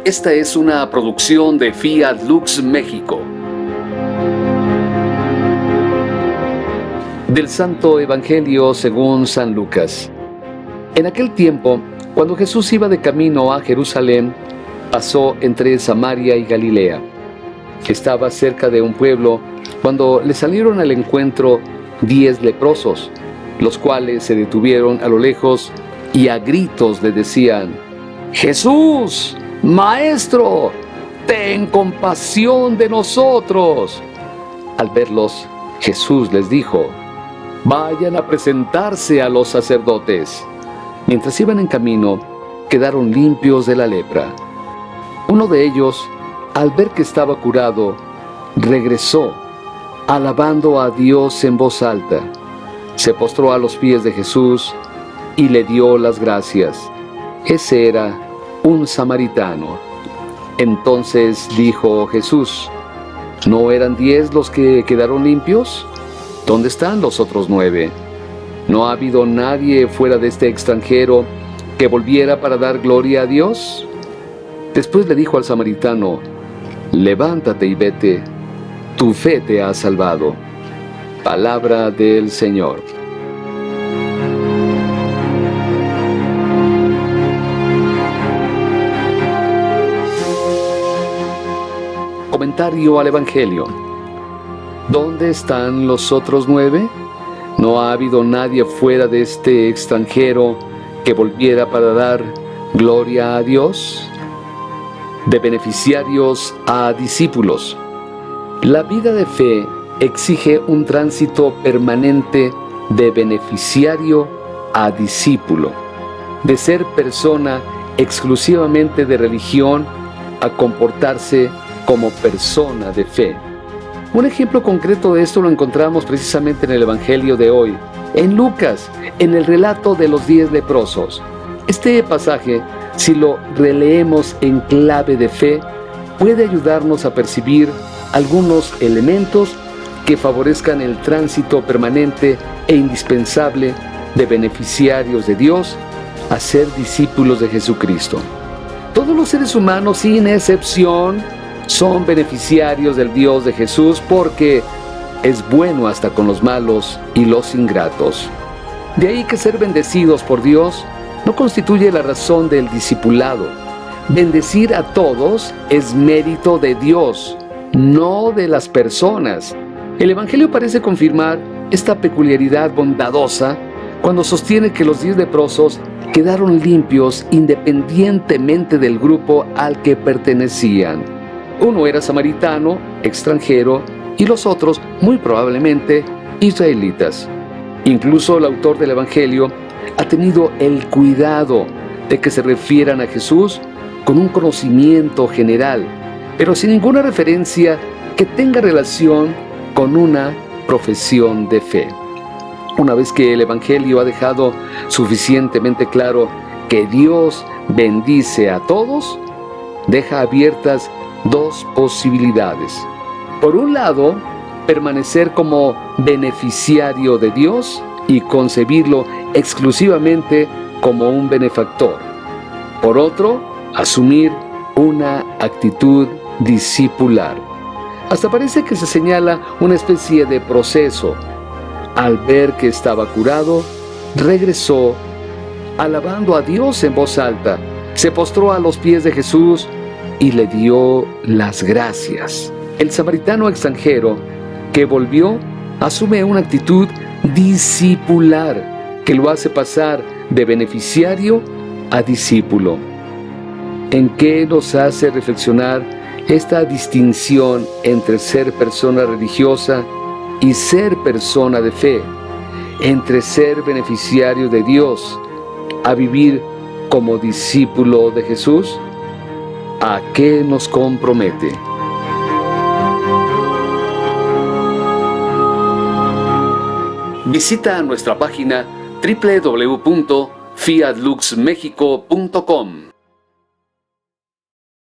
Esta es una producción de Fiat Lux México. Del Santo Evangelio según San Lucas. En aquel tiempo, cuando Jesús iba de camino a Jerusalén, pasó entre Samaria y Galilea. Estaba cerca de un pueblo cuando le salieron al encuentro 10 leprosos, los cuales se detuvieron a lo lejos y a gritos le decían: «Jesús, Maestro, ten compasión de nosotros». Al verlos, Jesús les dijo: «Vayan a presentarse a los sacerdotes». Mientras iban en camino, quedaron limpios de la lepra. Uno de ellos, al ver que estaba curado, regresó, alabando a Dios en voz alta. Se postró a los pies de Jesús y le dio las gracias. Ese era un samaritano. Entonces dijo Jesús: ¿no eran 10 los que quedaron limpios? ¿Dónde están los otros 9? ¿No ha habido nadie fuera de este extranjero que volviera para dar gloria a Dios? Después le dijo al samaritano: levántate y vete, tu fe te ha salvado. Palabra del Señor. Comentario al Evangelio. ¿Dónde están los otros 9? ¿No ha habido nadie fuera de este extranjero que volviera para dar gloria a Dios? De beneficiarios a discípulos. La vida de fe exige un tránsito permanente de beneficiario a discípulo, de ser persona exclusivamente de religión a comportarse como persona de fe. Un ejemplo concreto de esto lo encontramos precisamente en el Evangelio de hoy, en Lucas, en el relato de los 10 leprosos. Este pasaje, si lo releemos en clave de fe, puede ayudarnos a percibir algunos elementos que favorezcan el tránsito permanente e indispensable de beneficiarios de Dios a ser discípulos de Jesucristo. Todos los seres humanos, sin excepción, son beneficiarios del Dios de Jesús porque es bueno hasta con los malos y los ingratos. De ahí que ser bendecidos por Dios no constituye la razón del discipulado. Bendecir a todos es mérito de Dios, no de las personas. El Evangelio parece confirmar esta peculiaridad bondadosa cuando sostiene que los 10 leprosos quedaron limpios independientemente del grupo al que pertenecían. Uno era samaritano, extranjero, y los otros, muy probablemente, israelitas. Incluso el autor del Evangelio ha tenido el cuidado de que se refieran a Jesús con un conocimiento general, pero sin ninguna referencia que tenga relación con una profesión de fe. Una vez que el Evangelio ha dejado suficientemente claro que Dios bendice a todos, deja abiertas 2 posibilidades. Por un lado, permanecer como beneficiario de Dios y concebirlo exclusivamente como un benefactor. Por otro, asumir una actitud discipular. Hasta parece que se señala una especie de proceso. Al ver que estaba curado, regresó, alabando a Dios en voz alta, se postró a los pies de Jesús y le dio las gracias. El samaritano extranjero que volvió asume una actitud discipular que lo hace pasar de beneficiario a discípulo. ¿En qué nos hace reflexionar esta distinción entre ser persona religiosa y ser persona de fe? Entre ser beneficiario de Dios a vivir como discípulo de Jesús. ¿A qué nos compromete? Visita nuestra página www.fiatluxmexico.com.